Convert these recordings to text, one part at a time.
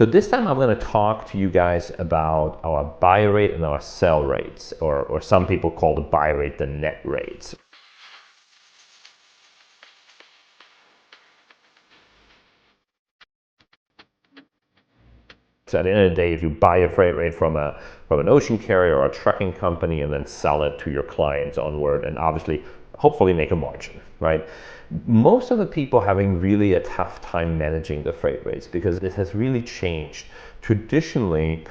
So this time I'm going to talk to you guys about our buy rate and our sell rates, or some people call the buy rate the net rates. So at the end of the day, if you buy a freight rate from an ocean carrier or a trucking company and then sell it to your clients onward, and obviously, hopefully make a margin, right? Most of the people having really a tough time managing the freight rates because this has really changed. Traditionally,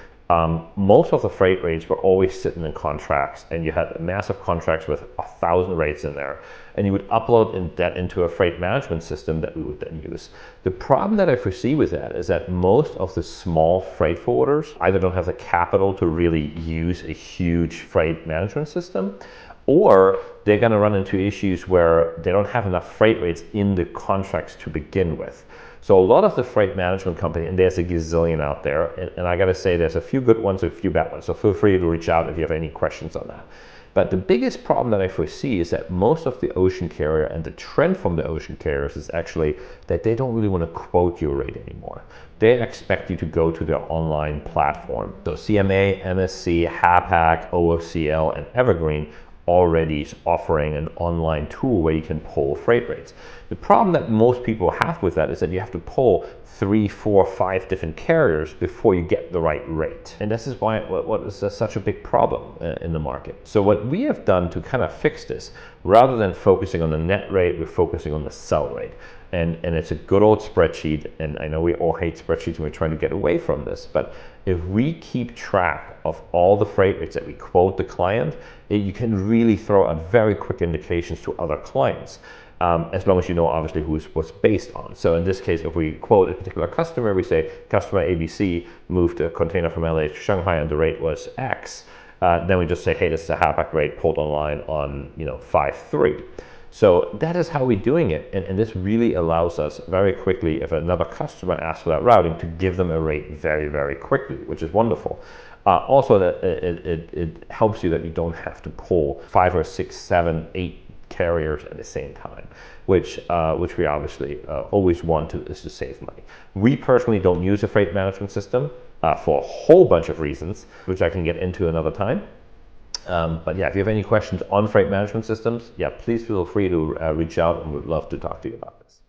most of the freight rates were always sitting in contracts, and you had massive contracts with 1,000 rates in there, and you would upload that into a freight management system that we would then use. The problem that I foresee with that is that most of the small freight forwarders either don't have the capital to really use a huge freight management system, or they're going to run into issues where they don't have enough freight rates in the contracts to begin with. So a lot of the freight management company, and there's a gazillion out there, and I gotta say there's a few good ones, a few bad ones, so feel free to reach out if you have any questions on that. But the biggest problem that I foresee is that most of the ocean carrier, and the trend from the ocean carriers, is actually that they don't really want to quote your rate anymore. They expect you to go to their online platform. So CMA, MSC, Hapag, OOCL, and Evergreen already is offering an online tool where you can pull freight rates. The problem that most people have with that is that you have to pull 3, 4, 5 different carriers before you get the right rate. And this is why what is such a big problem in the market. So what we have done to kind of fix this, rather than focusing on the net rate, we're focusing on the sell rate. And it's a good old spreadsheet, and I know we all hate spreadsheets and we're trying to get away from this, but if we keep track of all the freight rates that we quote the client, you can really throw out very quick indications to other clients, as long as you know obviously what's based on. So in this case, if we quote a particular customer, we say customer ABC moved a container from LA to Shanghai and the rate was X, then we just say, hey, this is a Hapag rate pulled online on 5/3. So that is how we're doing it, and this really allows us very quickly, if another customer asks for that routing, to give them a rate very, very quickly, which is wonderful. Also, that it helps you that you don't have to pull 5 or 6, 7, 8 carriers at the same time, which we obviously always want to save money. We personally don't use a freight management system for a whole bunch of reasons, which I can get into another time. But yeah, if you have any questions on freight management systems, yeah, please feel free to reach out, and we'd love to talk to you about this.